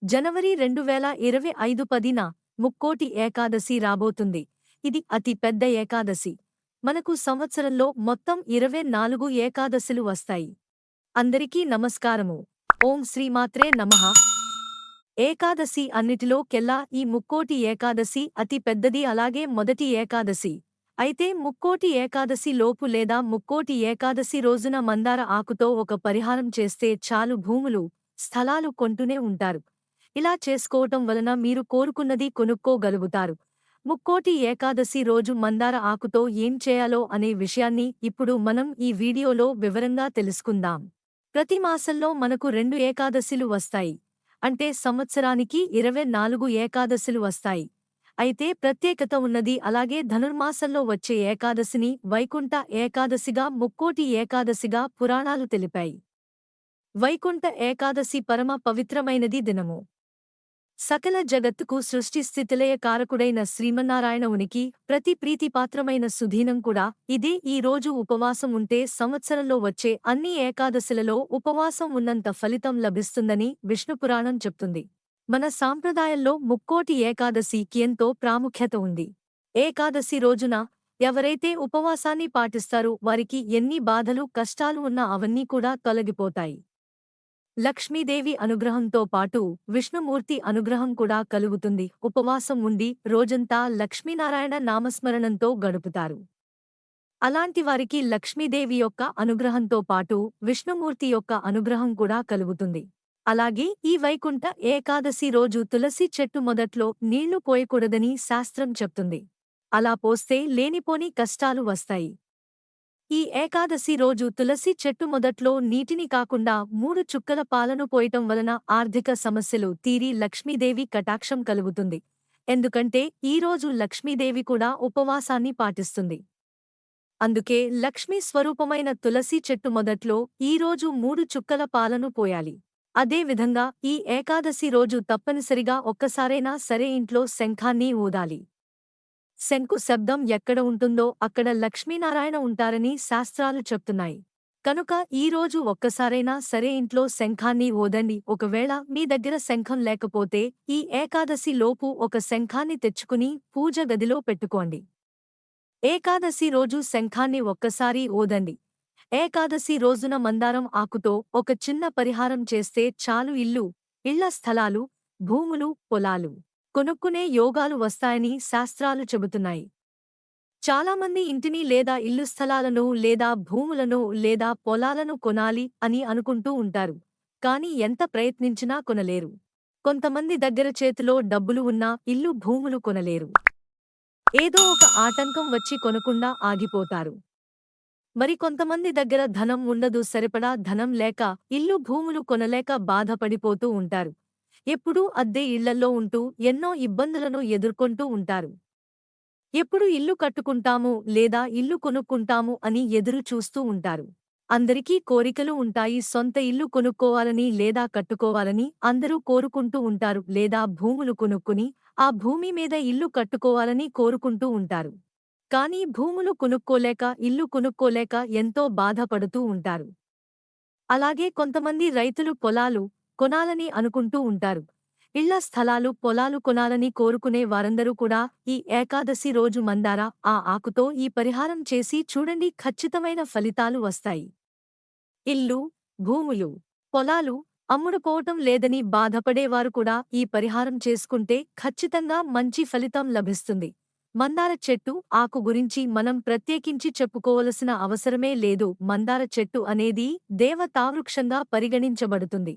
జనవరి 2025 10న ముక్కోటి ఏకాదశి రాబోతుంది. ఇది అతి పెద్ద ఏకాదశి. మనకు సంవత్సరంలో మొత్తం 24 ఏకాదశులు వస్తాయి. అందరికీ నమస్కారము. ఓం శ్రీమాత్రే నమః. ఏకాదశి అన్నిటిలో కెల్లా ఈ ముక్కోటి ఏకాదశి అతి పెద్దది, అలాగే మొదటి ఏకాదశి. అయితే ముక్కోటి ఏకాదశి లోపు లేదా ముక్కోటి ఏకాదశి రోజున మందార ఆకుతో ఒక పరిహారం చేస్తే చాలు, భూములు, స్థలాలు కొంటూనే ఉంటారు. ఇలా చేసుకోవటం వలన మీరు కోరుకున్నది కొనుక్కోగలుగుతారు. ముక్కోటి ఏకాదశి రోజు మందార ఆకుతో ఏం చేయాలో అనే విషయాన్ని ఇప్పుడు మనం ఈ వీడియోలో వివరంగా తెలుసుకుందాం. ప్రతి మాసంలో మనకు 2 ఏకాదశిలు వస్తాయి. అంటే సంవత్సరానికి 24 ఏకాదశులు వస్తాయి. అయితే ప్రత్యేకత ఉన్నది. అలాగే ధనుర్మాసంలో వచ్చే ఏకాదశిని వైకుంఠ ఏకాదశిగా, ముక్కోటి ఏకాదశిగా పురాణాలు తెలిపాయి. వైకుంఠ ఏకాదశి పరమ పవిత్రమైనది దినము. సకల జగత్తుకు సృష్టి స్థితిలయ కారకుడైన శ్రీమన్నారాయణ ఉనికి ప్రతి ప్రీతిపాత్రమైన సుదీనం కూడా ఇదే. ఈ రోజు ఉపవాసం ఉంటే సంవత్సరంలో వచ్చే అన్ని ఏకాదశులలో ఉపవాసం ఉన్నంత ఫలితం లభిస్తుందని విష్ణుపురాణం చెప్తుంది. మన సాంప్రదాయంలో ముక్కోటి ఏకాదశికి ఎంతో ప్రాముఖ్యత ఉంది. ఏకాదశి రోజున ఎవరైతే ఉపవాసాన్ని పాటిస్తారో వారికి ఎన్ని బాధలు, కష్టాలు ఉన్నా అవన్నీ కూడా తొలగిపోతాయి. లక్ష్మీదేవి అనుగ్రహంతో పాటు విష్ణుమూర్తి అనుగ్రహం కూడా కలుగుతుంది. ఉపవాసం ఉండి రోజంతా లక్ష్మీనారాయణ నామస్మరణంతో గడుపుతారు. అలాంటి వారికి లక్ష్మీదేవి యొక్క అనుగ్రహంతో పాటు విష్ణుమూర్తి యొక్క అనుగ్రహం కూడా కలుగుతుంది. అలాగే ఈ వైకుంఠ ఏకాదశి రోజు తులసి చెట్టు మొదట్లో నీళ్లు పోయకూడదని శాస్త్రం చెప్తుంది. అలా పోస్తే లేనిపోని కష్టాలు వస్తాయి. ఈ ఏకాదశి రోజు తులసి చెట్టు మొదట్లో నీటిని కాకుండా 3 చుక్కల పాలను పోయటం వలన ఆర్థిక సమస్యలు తీరి లక్ష్మీదేవి కటాక్షం కలుగుతుంది. ఎందుకంటే ఈ రోజు లక్ష్మీదేవి కూడా ఉపవాసాన్ని పాటిస్తుంది. అందుకే లక్ష్మీ స్వరూపమైన తులసి చెట్టు మొదట్లో ఈ రోజు 3 చుక్కల పాలను పోయాలి. అదే విధంగా ఈ ఏకాదశి రోజు తప్పనిసరిగా ఒక్కసారైనా సరే ఇంట్లో శంఖాన్ని ఊదాలి. శంకు శబ్దం ఎక్కడ ఉంటుందో అక్కడ లక్ష్మీనారాయణ ఉంటారని శాస్త్రాలు చెప్తున్నాయి. కనుక ఈ రోజు ఒక్కసారైనా సరే ఇంట్లో శంఖాన్ని ఊదండి. ఒకవేళ మీ దగ్గర శంఖం లేకపోతే ఈ ఏకాదశి లోపు ఒక శంఖాన్ని తెచ్చుకుని పూజ గదిలో పెట్టుకోండి. ఏకాదశి రోజు శంఖాన్ని ఒక్కసారి ఊదండి. ఏకాదశి రోజున మందారం ఆకుతో ఒక చిన్న పరిహారం చేస్తే చాలు, ఇళ్ల స్థలాలు, భూములు, పొలాలు కొనుక్కునే యోగాలు వస్తాయని శాస్త్రాలు చెబుతున్నాయి. చాలామంది ఇంటిని లేదా ఇల్లు స్థలాలను లేదా భూములను లేదా పొలాలను కొనాలి అని అనుకుంటూ ఉంటారు. కానీ ఎంత ప్రయత్నించినా కొనలేరు. కొంతమంది దగ్గర చేతిలో డబ్బులు ఉన్నా ఇల్లు, భూములు కొనలేరు. ఏదో ఒక ఆటంకం వచ్చి కొనకుండా ఆగిపోతారు. మరి కొంతమంది దగ్గర ధనం ఉండదు, సరిపడా ధనం లేక ఇల్లు, భూములు కొనలేక బాధపడిపోతూ ఉంటారు. ఎప్పుడూ అద్దె ఇళ్లల్లో ఉంటూ ఎన్నో ఇబ్బందులను ఎదుర్కొంటూ ఉంటారు. ఎప్పుడు ఇల్లు కట్టుకుంటాము లేదా ఇల్లు కొనుక్కుంటాము అని ఎదురు చూస్తూ ఉంటారు. అందరికీ కోరికలు ఉంటాయి. సొంత ఇల్లు కొనుక్కోవాలని లేదా కట్టుకోవాలని అందరూ కోరుకుంటూ ఉంటారు. లేదా భూములు కొనుక్కుని ఆ భూమి మీద ఇల్లు కట్టుకోవాలని కోరుకుంటూ ఉంటారు. కానీ భూములు కొనుక్కోలేక, ఇల్లు కొనుక్కోలేక ఎంతో బాధపడుతూ ఉంటారు. అలాగే కొంతమంది రైతులు పొలాలు కొనాలని అనుకుంటూ ఉంటారు. ఇళ్ల స్థలాలు, పొలాలు కొనాలని కోరుకునే వారందరూ కూడా ఈ ఏకాదశి రోజు మందార ఆకుతో ఈ పరిహారం చేసి చూడండి, ఖచ్చితమైన ఫలితాలు వస్తాయి. ఇల్లు, భూములు, పొలాలు అమ్ముడుపోవటం లేదని బాధపడేవారు కూడా ఈ పరిహారం చేసుకుంటే ఖచ్చితంగా మంచి ఫలితం లభిస్తుంది. మందార చెట్టు ఆకు గురించి మనం ప్రత్యేకించి చెప్పుకోవలసిన అవసరమే లేదు. మందార చెట్టు అనేది దేవతావృక్షంగా పరిగణించబడుతుంది.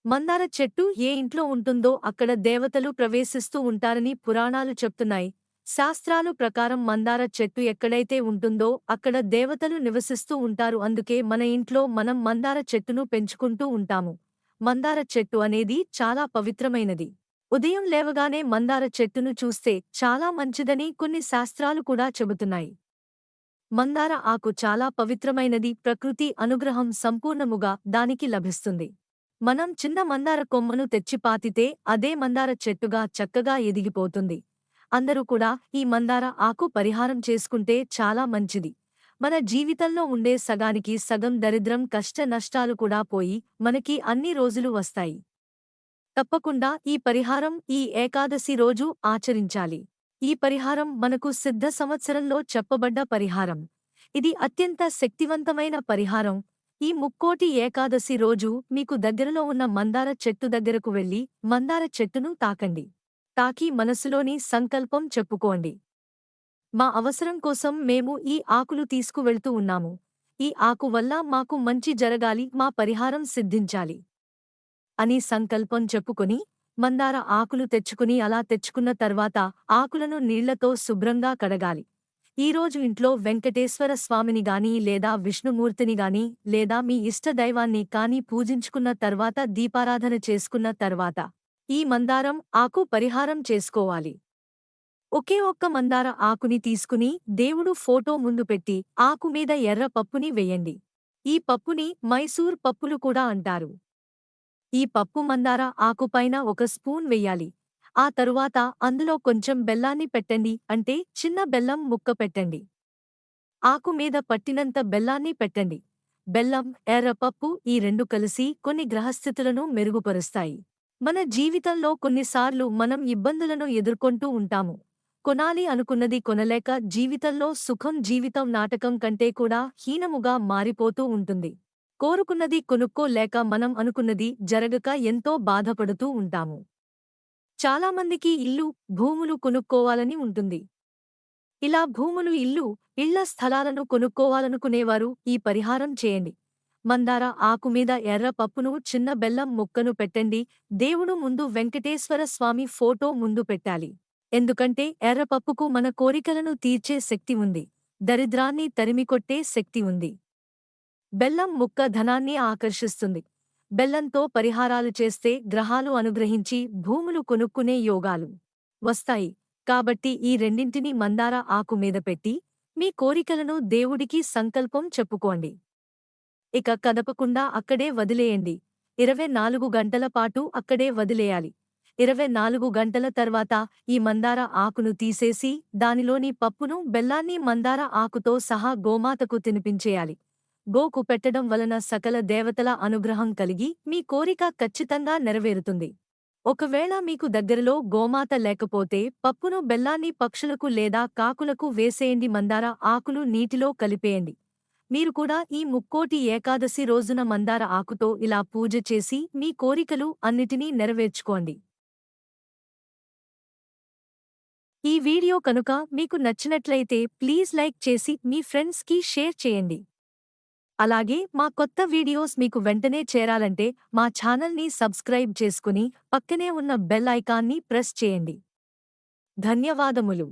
మందార చెట్టు ఏ ఇంట్లో ఉంటుందో అక్కడ దేవతలు ప్రవేశిస్తూ ఉంటారని పురాణాలు చెప్తున్నాయి. శాస్త్రాలు ప్రకారం మందార చెట్టు ఎక్కడైతే ఉంటుందో అక్కడ దేవతలు నివసిస్తూ ఉంటారు. అందుకే మన ఇంట్లో మనం మందార చెట్టును పెంచుకుంటూ ఉంటాము. మందార చెట్టు అనేది చాలా పవిత్రమైనది. ఉదయం లేవగానే మందార చెట్టును చూస్తే చాలా మంచిదని కొన్ని శాస్త్రాలు కూడా చెబుతున్నాయి. మందార ఆకు చాలా పవిత్రమైనది. ప్రకృతి అనుగ్రహం సంపూర్ణముగా దానికి లభిస్తుంది. మనం చిన్న మందార కొమ్మను తెచ్చి పాతితే అదే మందార చెట్టుగా చక్కగా ఎదిగిపోతుంది. అందరూ కూడా ఈ మందార ఆకు పరిహారం చేసుకుంటే చాలా మంచిది. మన జీవితంలో ఉండే సగానికి సగం దరిద్రం, కష్ట నష్టాలు కూడా పోయి మనకి అన్ని రోజులు వస్తాయి. తప్పకుండా ఈ పరిహారం ఈ ఏకాదశి రోజు ఆచరించాలి. ఈ పరిహారం మనకు సిద్ధ సంవత్సరంలో చెప్పబడ్డ పరిహారం. ఇది అత్యంత శక్తివంతమైన పరిహారం. ఈ ముక్కోటి ఏకాదశి రోజు మీకు దగ్గరలో ఉన్న మందార చెట్టు దగ్గరకు వెళ్లి మందార చెట్టును తాకండి. తాకి మనసులోని సంకల్పం చెప్పుకోండి. మా అవసరం కోసం మేము ఈ ఆకులు తీసుకువెళ్తూ ఉన్నాము. ఈ ఆకు వల్ల మాకు మంచి జరగాలి, మా పరిహారం సిద్ధించాలి అని సంకల్పం చెప్పుకుని మందార ఆకులు తెచ్చుకుని అలా తెచ్చుకున్న తర్వాత ఆకులను నీళ్లతో శుభ్రంగా కడగాలి. ఈరోజు ఇంట్లో వెంకటేశ్వర స్వామిని గాని లేదా విష్ణుమూర్తిని గాని లేదా మీ ఇష్టదైవాన్ని కాని పూజించుకున్న తర్వాత దీపారాధన చేసుకున్న తర్వాత ఈ మందారం ఆకు పరిహారం చేసుకోవాలి. ఒకే ఒక్క మందార ఆకుని తీసుకుని దేవుడు ఫోటో ముందు పెట్టి ఆకు మీద ఎర్ర పప్పుని వెయ్యండి. ఈ పప్పుని మైసూర్ పప్పులు కూడా అంటారు. ఈ పప్పు మందార ఆకుపైన ఒక స్పూన్ వెయ్యాలి. ఆ తరువాత అందులో కొంచెం బెల్లాన్ని పెట్టండి, అంటే చిన్న బెల్లం ముక్క పెట్టండి. ఆకు మీద పట్టినంత బెల్లాన్ని పెట్టండి. బెల్లం, ఎర్రపప్పు ఈ రెండు కలిసి కొన్ని గ్రహస్థితులను మెరుగుపరుస్తాయి. మన జీవితంలో కొన్నిసార్లు మనం ఇబ్బందులను ఎదుర్కొంటూ ఉంటాము. కొనాలి అనుకున్నది కొనలేక జీవితంలో సుఖం జీవితం నాటకం కంటే కూడా హీనముగా మారిపోతూ ఉంటుంది. కోరుకున్నది కొనుక్కోలేక మనం అనుకున్నది జరగక ఎంతో బాధపడుతూ ఉంటాము. చాలామందికి ఇల్లు, భూములు కొనుక్కోవాలని ఉంటుంది. ఇలా భూములు, ఇళ్ల స్థలాలను కొనుక్కోవాలనుకునేవారు ఈ పరిహారం చేయండి. మందార ఆకు మీద ఎర్ర పప్పును, చిన్న బెల్లం ముక్కను పెట్టండి. దేవుడు ముందు వెంకటేశ్వర స్వామి ఫోటో ముందు పెట్టాలి. ఎందుకంటే ఎర్రపప్పుకు మన కోరికలను తీర్చే శక్తి ఉంది. దరిద్రాన్ని తరిమికొట్టే శక్తి ఉంది. బెల్లం ముక్క ధనాన్ని ఆకర్షిస్తుంది. బెల్లంతో పరిహారాలు చేస్తే గ్రహాలు అనుగ్రహించి భూములు కొనుక్కునే యోగాలు వస్తాయి. కాబట్టి ఈ రెండింటిని మందార ఆకు మీద పెట్టి మీ కోరికలను దేవుడికి సంకల్పం చెప్పుకోండి. ఇక కదపకుండా అక్కడే వదిలేయండి. 24 గంటల పాటు అక్కడే వదిలేయాలి. 24 గంటల తర్వాత ఈ మందార ఆకును తీసేసి దానిలోని పప్పును, బెల్లాన్ని మందార ఆకుతో సహా గోమాతకు తినిపించేయాలి. గోకు పెట్టడం వలన సకల దేవతల అనుగ్రహం కలిగి మీ కోరిక ఖచ్చితంగా నెరవేరుతుంది. ఒకవేళ మీకు దగ్గరలో గోమాత లేకపోతే పప్పును, బెల్లాన్ని పక్షులకు లేదా కాకులకు వేసేయండి. మందార ఆకులు నీటిలో కలిపేయండి. మీరు కూడా ఈ ముక్కోటి ఏకాదశి రోజున మందార ఆకుతో ఇలా పూజ చేసి మీ కోరికలు అన్నిటినీ నెరవేర్చుకోండి. ఈ వీడియో కనుక మీకు నచ్చినట్లయితే ప్లీజ్ లైక్ చేసి మీ ఫ్రెండ్స్కి షేర్ చేయండి. అలాగే మా కొత్త వీడియోస్ మీకు వెంటనే చేరాలంటే మా ఛానల్ని సబ్స్క్రైబ్ చేసుకుని పక్కనే ఉన్న బెల్ ఐకాన్ని ప్రెస్ చేయండి. ధన్యవాదములు.